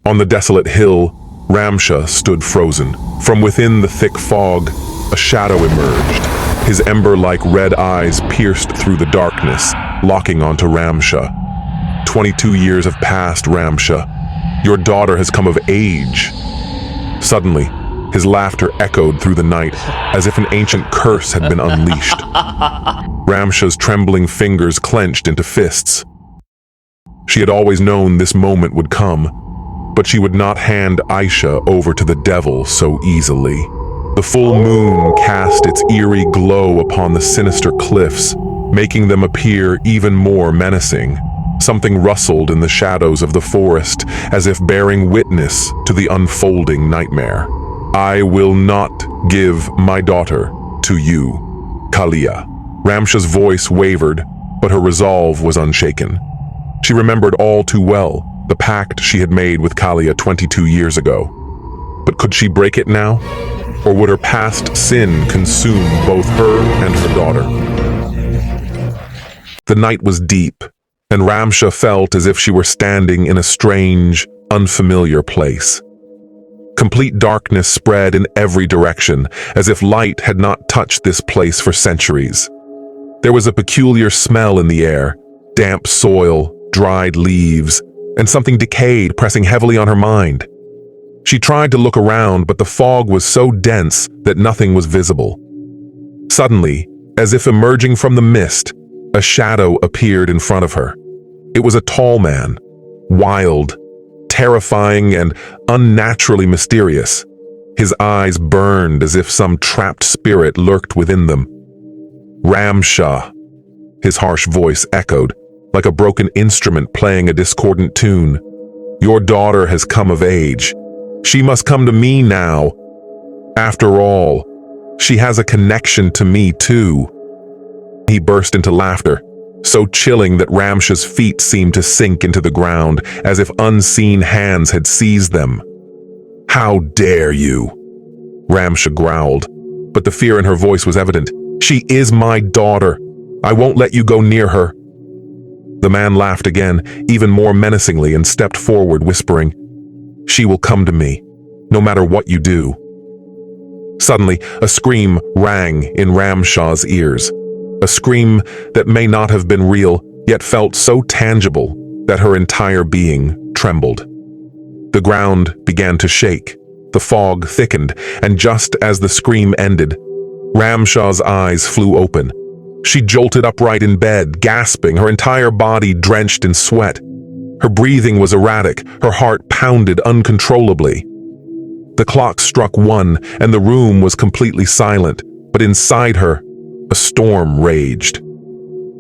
On the desolate hill, Ramsha stood frozen. From within the thick fog, a shadow emerged. His ember-like red eyes pierced through the darkness, locking onto Ramsha. 22 years have passed, Ramsha. Your daughter has come of age. Suddenly, his laughter echoed through the night, as if an ancient curse had been unleashed. Ramsha's trembling fingers clenched into fists. She had always known this moment would come, but she would not hand Aisha over to the devil so easily. The full moon cast its eerie glow upon the sinister cliffs, making them appear even more menacing. Something rustled in the shadows of the forest, as if bearing witness to the unfolding nightmare. I will not give my daughter to you, Kalia. Ramsha's voice wavered, but her resolve was unshaken. She remembered all too well the pact she had made with Kalia 22 years ago. But could she break it now? Or would her past sin consume both her and her daughter? The night was deep, and Ramsha felt as if she were standing in a strange, unfamiliar place. Complete darkness spread in every direction, as if light had not touched this place for centuries. There was a peculiar smell in the air, damp soil, dried leaves, and something decayed pressing heavily on her mind. She tried to look around, but the fog was so dense that nothing was visible. Suddenly, as if emerging from the mist, a shadow appeared in front of her. It was a tall man, wild, terrifying, and unnaturally mysterious. His eyes burned as if some trapped spirit lurked within them. Ramsha, his harsh voice echoed, like a broken instrument playing a discordant tune. Your daughter has come of age. She must come to me now. After all, she has a connection to me too. He burst into laughter, so chilling that Ramsha's feet seemed to sink into the ground, as if unseen hands had seized them. How dare you? Ramsha growled, but the fear in her voice was evident. She is my daughter. I won't let you go near her. The man laughed again, even more menacingly, and stepped forward, whispering, She will come to me, no matter what you do. Suddenly, a scream rang in Ramsha's ears. A scream that may not have been real, yet felt so tangible that her entire being trembled. The ground began to shake, the fog thickened, and just as the scream ended, Ramsha's eyes flew open. She jolted upright in bed, gasping, her entire body drenched in sweat. Her breathing was erratic, her heart pounded uncontrollably. The clock struck 1, and the room was completely silent, but inside her, a storm raged.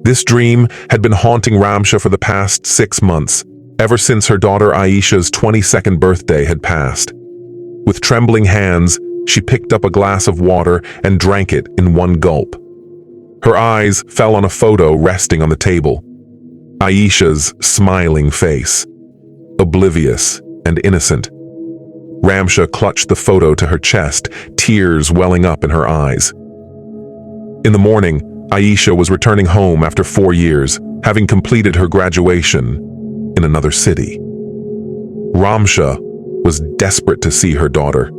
This dream had been haunting Ramsha for the past 6 months, ever since her daughter Aisha's 22nd birthday had passed. With trembling hands, she picked up a glass of water and drank it in one gulp. Her eyes fell on a photo resting on the table. Aisha's smiling face, oblivious and innocent. Ramsha clutched the photo to her chest, tears welling up in her eyes. In the morning, Aisha was returning home after 4 years, having completed her graduation in another city. Ramsha was desperate to see her daughter,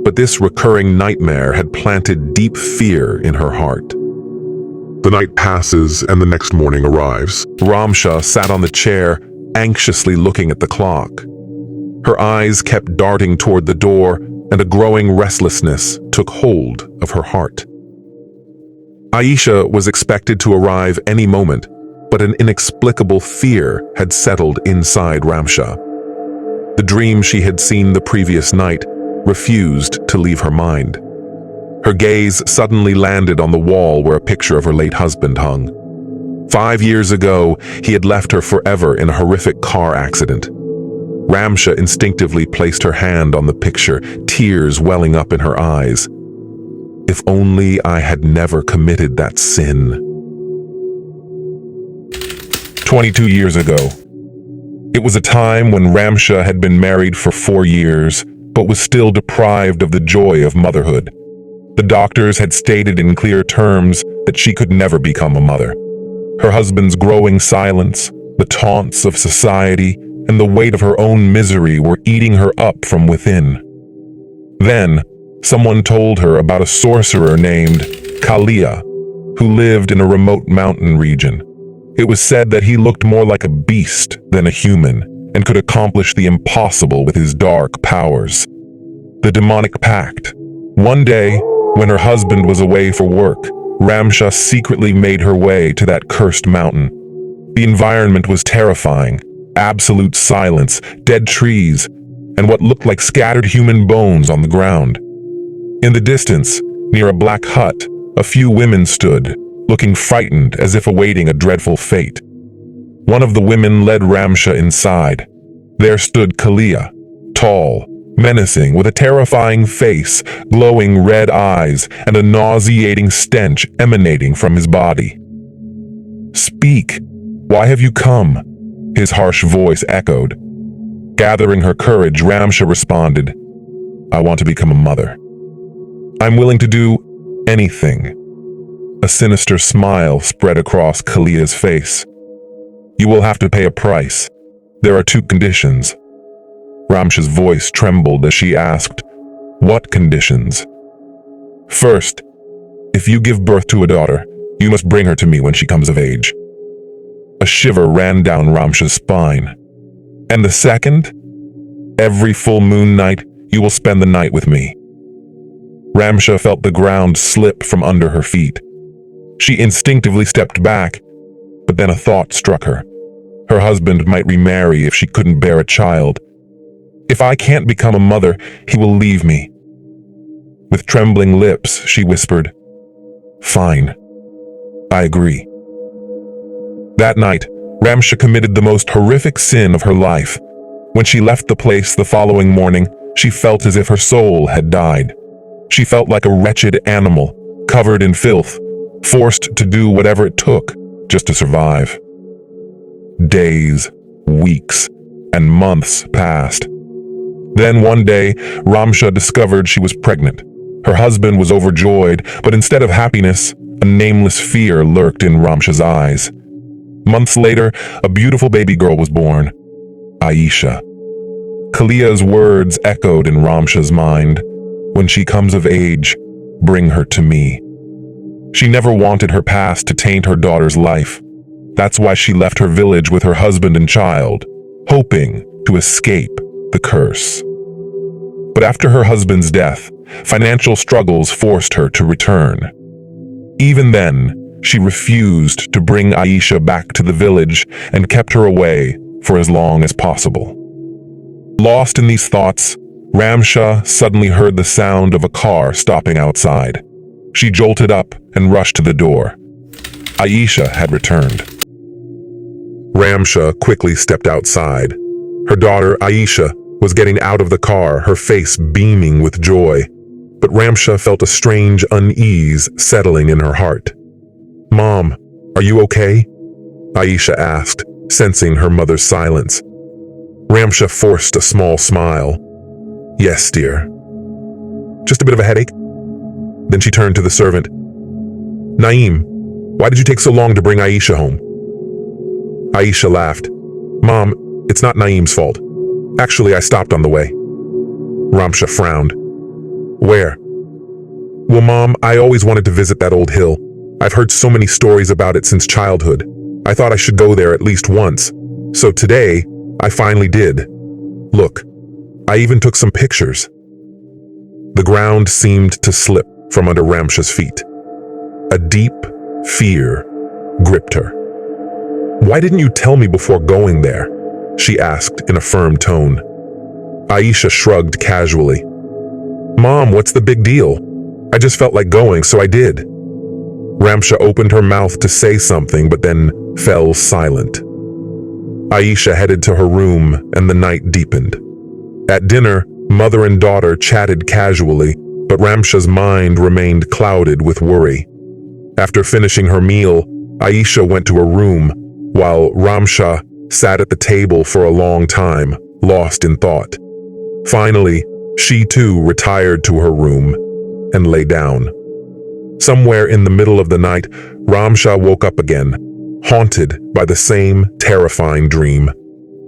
but this recurring nightmare had planted deep fear in her heart. The night passes and the next morning arrives. Ramsha sat on the chair, anxiously looking at the clock. Her eyes kept darting toward the door, and a growing restlessness took hold of her heart. Aisha was expected to arrive any moment, but an inexplicable fear had settled inside Ramsha. The dream she had seen the previous night refused to leave her mind. Her gaze suddenly landed on the wall where a picture of her late husband hung. 5 years ago, he had left her forever in a horrific car accident. Ramsha instinctively placed her hand on the picture, tears welling up in her eyes. If only I had never committed that sin. 22 years ago. It was a time when Ramsha had been married for 4 years, but was still deprived of the joy of motherhood. The doctors had stated in clear terms that she could never become a mother. Her husband's growing silence, the taunts of society, and the weight of her own misery were eating her up from within. Then, someone told her about a sorcerer named Kalia, who lived in a remote mountain region. It was said that he looked more like a beast than a human and could accomplish the impossible with his dark powers. The demonic pact. One day, when her husband was away for work, Ramsha secretly made her way to that cursed mountain. The environment was terrifying. Absolute silence, dead trees, and what looked like scattered human bones on the ground. In the distance, near a black hut, a few women stood, looking frightened as if awaiting a dreadful fate. One of the women led Ramsha inside. There stood Kalia, tall, menacing, with a terrifying face, glowing red eyes, and a nauseating stench emanating from his body. "Speak! Why have you come?" his harsh voice echoed. Gathering her courage, Ramsha responded, "I want to become a mother. I'm willing to do anything." A sinister smile spread across Kalia's face. "You will have to pay a price. There are 2 conditions." Ramsha's voice trembled as she asked, "What conditions?" "First, if you give birth to a daughter, you must bring her to me when she comes of age." A shiver ran down Ramsha's spine. "And the second? Every full moon night, you will spend the night with me." Ramsha felt the ground slip from under her feet. She instinctively stepped back, but then a thought struck her. Her husband might remarry if she couldn't bear a child. "If I can't become a mother, he will leave me." With trembling lips, she whispered, "Fine, I agree." That night, Ramsha committed the most horrific sin of her life. When she left the place the following morning, she felt as if her soul had died. She felt like a wretched animal, covered in filth, forced to do whatever it took just to survive. Days, weeks, and months passed. Then one day, Ramsha discovered she was pregnant. Her husband was overjoyed, but instead of happiness, a nameless fear lurked in Ramsha's eyes. Months later, a beautiful baby girl was born, Aisha. Kalia's words echoed in Ramsha's mind. "When she comes of age, bring her to me." She never wanted her past to taint her daughter's life. That's why she left her village with her husband and child, hoping to escape the curse. But after her husband's death, financial struggles forced her to return. Even then, she refused to bring Aisha back to the village and kept her away for as long as possible. Lost in these thoughts, Ramsha suddenly heard the sound of a car stopping outside. She jolted up and rushed to the door. Aisha had returned. Ramsha quickly stepped outside. Her daughter, Aisha, was getting out of the car, her face beaming with joy. But Ramsha felt a strange unease settling in her heart. "Mom, are you okay?" Aisha asked, sensing her mother's silence. Ramsha forced a small smile. "Yes, dear. Just a bit of a headache." Then she turned to the servant. "Naeem, why did you take so long to bring Aisha home?" Aisha laughed. "Mom, it's not Naeem's fault. Actually, I stopped on the way." Ramsha frowned. "Where?" "Well, Mom, I always wanted to visit that old hill. I've heard so many stories about it since childhood. I thought I should go there at least once. So today, I finally did. Look, I even took some pictures." The ground seemed to slip from under Ramsha's feet. A deep fear gripped her. "Why didn't you tell me before going there?" she asked in a firm tone. Aisha shrugged casually. "Mom, what's the big deal? I just felt like going, so I did." Ramsha opened her mouth to say something, but then fell silent. Aisha headed to her room, and the night deepened. At dinner, mother and daughter chatted casually, but Ramsha's mind remained clouded with worry. After finishing her meal, Aisha went to her room, while Ramsha sat at the table for a long time, lost in thought. Finally, she too retired to her room and lay down. Somewhere in the middle of the night, Ramsha woke up again, haunted by the same terrifying dream.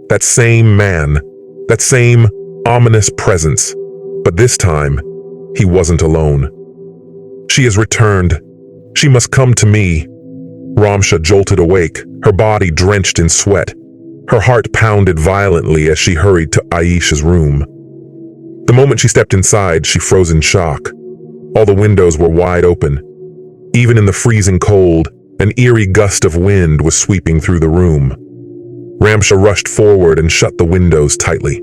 That same man, that same ominous presence. But this time, he wasn't alone. She has returned. She must come to me. Ramsha jolted awake, her body drenched in sweat. Her heart pounded violently as she hurried to Aisha's room. The moment she stepped inside, she froze in shock. All the windows were wide open. Even in the freezing cold, an eerie gust of wind was sweeping through the room. Ramsha rushed forward and shut the windows tightly.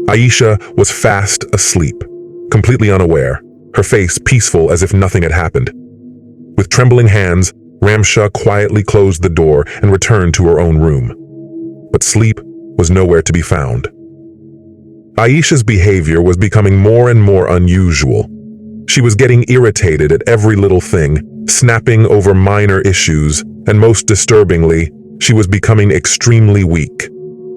Aisha was fast asleep, completely unaware, her face peaceful as if nothing had happened. With trembling hands, Ramsha quietly closed the door and returned to her own room. But sleep was nowhere to be found. Aisha's behavior was becoming more and more unusual. She was getting irritated at every little thing, snapping over minor issues, and most disturbingly, she was becoming extremely weak.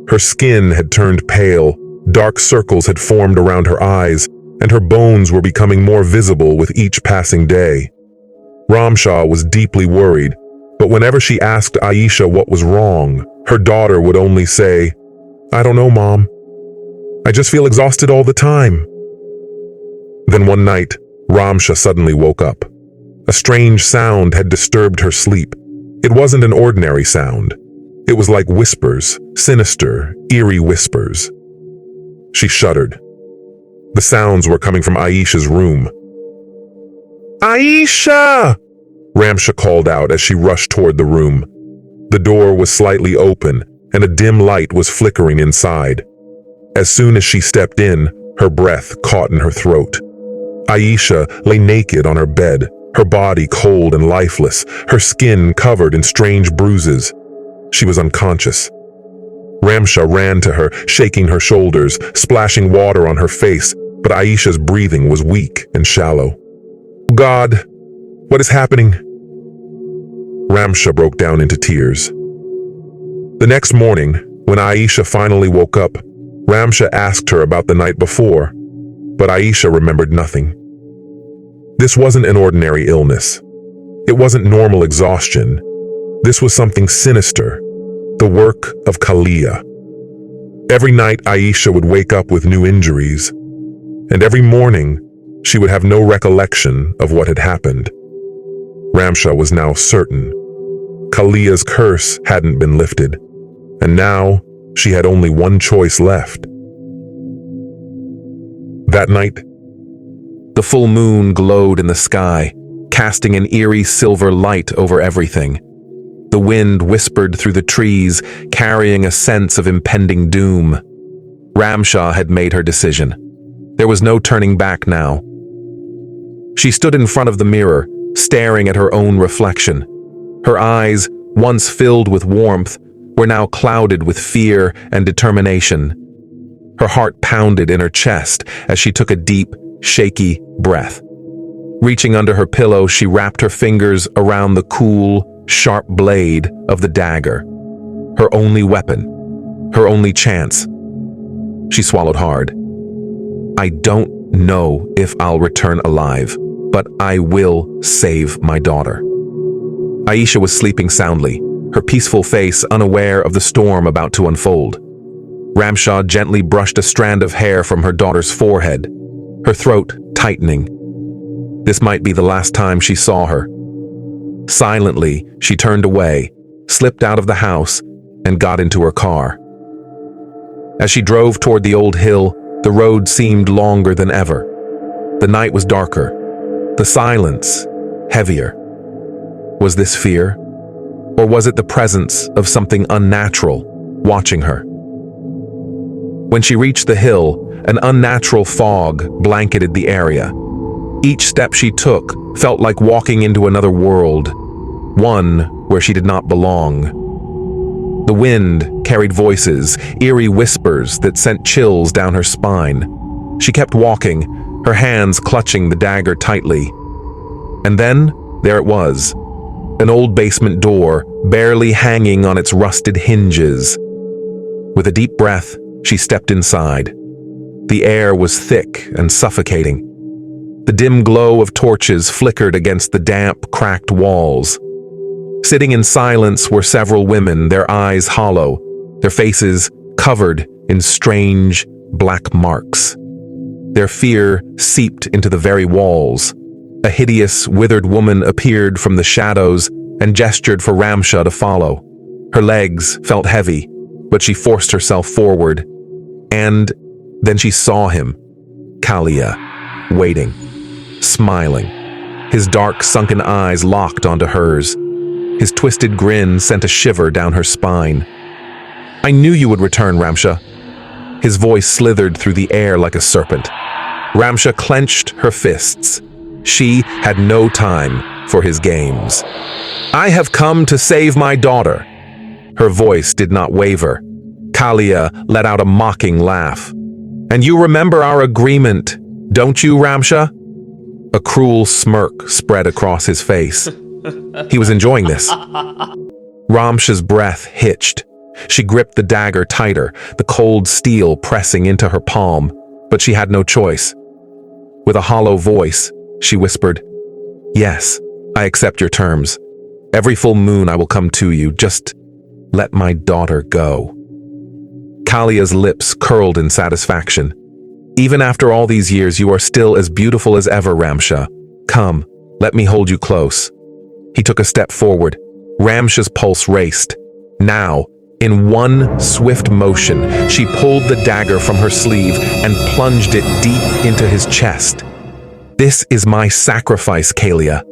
Her skin had turned pale, dark circles had formed around her eyes, and her bones were becoming more visible with each passing day. Ramsha was deeply worried, but whenever she asked Aisha what was wrong, her daughter would only say, "I don't know, Mom. I just feel exhausted all the time." Then one night, Ramsha suddenly woke up. A strange sound had disturbed her sleep. It wasn't an ordinary sound. It was like whispers, sinister, eerie whispers. She shuddered. The sounds were coming from Aisha's room. "Aisha!" Ramsha called out as she rushed toward the room. The door was slightly open, and a dim light was flickering inside. As soon as she stepped in, her breath caught in her throat. Aisha lay naked on her bed, her body cold and lifeless, her skin covered in strange bruises. She was unconscious. Ramsha ran to her, shaking her shoulders, splashing water on her face, but Aisha's breathing was weak and shallow. "God, what is happening?" Ramsha broke down into tears. The next morning, when Aisha finally woke up, Ramsha asked her about the night before, but Aisha remembered nothing. This wasn't an ordinary illness. It wasn't normal exhaustion. This was something sinister, the work of Kalia. Every night Aisha would wake up with new injuries, and every morning she would have no recollection of what had happened. Ramsha was now certain. Kalia's curse hadn't been lifted, and now she had only one choice left. That night, the full moon glowed in the sky, casting an eerie silver light over everything. The wind whispered through the trees, carrying a sense of impending doom. Ramsha had made her decision. There was no turning back now. She stood in front of the mirror, staring at her own reflection. Her eyes, once filled with warmth, were now clouded with fear and determination. Her heart pounded in her chest as she took a deep, shaky breath. Reaching under her pillow, she wrapped her fingers around the cool, sharp blade of the dagger. Her only weapon, her only chance. She swallowed hard. "I don't know if I'll return alive, but I will save my daughter." Aisha was sleeping soundly, her peaceful face unaware of the storm about to unfold. Ramsha gently brushed a strand of hair from her daughter's forehead, her throat tightening. This might be the last time she saw her. Silently, she turned away, slipped out of the house, and got into her car. As she drove toward the old hill, the road seemed longer than ever. The night was darker, the silence heavier. Was this fear? Or was it the presence of something unnatural watching her? When she reached the hill, an unnatural fog blanketed the area. Each step she took felt like walking into another world, one where she did not belong. The wind carried voices, eerie whispers that sent chills down her spine. She kept walking, her hands clutching the dagger tightly. And then, there it was, an old basement door, barely hanging on its rusted hinges. With a deep breath, she stepped inside. The air was thick and suffocating. The dim glow of torches flickered against the damp, cracked walls. Sitting in silence were several women, their eyes hollow, their faces covered in strange black marks. Their fear seeped into the very walls. A hideous, withered woman appeared from the shadows and gestured for Ramsha to follow. Her legs felt heavy, but she forced herself forward. And then she saw him, Kalia, waiting, smiling. His dark, sunken eyes locked onto hers. His twisted grin sent a shiver down her spine. "I knew you would return, Ramsha." His voice slithered through the air like a serpent. Ramsha clenched her fists. She had no time for his games. "I have come to save my daughter." Her voice did not waver. Kalia let out a mocking laugh. "And you remember our agreement, don't you, Ramsha?" A cruel smirk spread across his face. He was enjoying this. Ramsha's breath hitched. She gripped the dagger tighter, the cold steel pressing into her palm, but she had no choice. With a hollow voice, she whispered, "Yes, I accept your terms. Every full moon I will come to you. Just let my daughter go." Kalia's lips curled in satisfaction. "Even after all these years, you are still as beautiful as ever, Ramsha. Come, let me hold you close." He took a step forward. Ramsha's pulse raced. Now, in one swift motion, she pulled the dagger from her sleeve and plunged it deep into his chest. "This is my sacrifice, Kalia."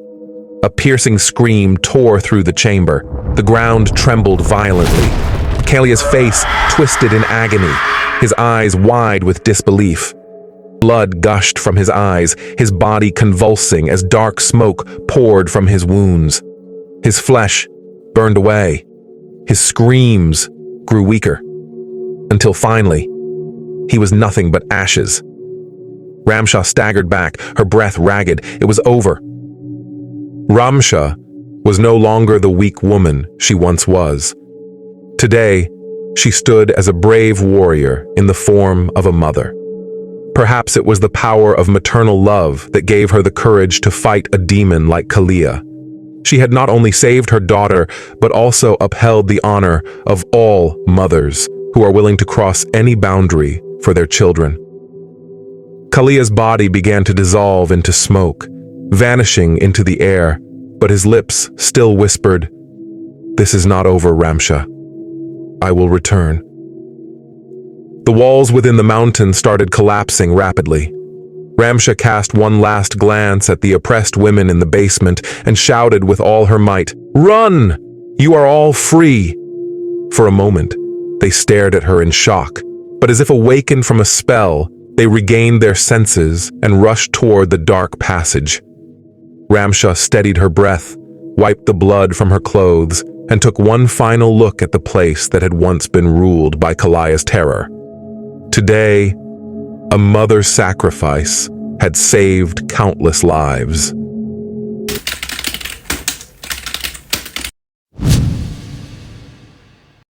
A piercing scream tore through the chamber. The ground trembled violently. Kalia's face twisted in agony, his eyes wide with disbelief. Blood gushed from his eyes, his body convulsing as dark smoke poured from his wounds. His flesh burned away. His screams grew weaker, until finally, he was nothing but ashes. Ramsha staggered back, her breath ragged. It was over. Ramsha was no longer the weak woman she once was. Today, she stood as a brave warrior in the form of a mother. Perhaps it was the power of maternal love that gave her the courage to fight a demon like Kalia. She had not only saved her daughter, but also upheld the honor of all mothers who are willing to cross any boundary for their children. Kalia's body began to dissolve into smoke, vanishing into the air, but his lips still whispered, "This is not over, Ramsha. I will return." The walls within the mountain started collapsing rapidly. Ramsha cast one last glance at the oppressed women in the basement and shouted with all her might, "Run! You are all free!" For a moment, they stared at her in shock, but as if awakened from a spell, they regained their senses and rushed toward the dark passage. Ramsha steadied her breath, wiped the blood from her clothes, and took one final look at the place that had once been ruled by Kalia's terror. Today, a mother's sacrifice had saved countless lives.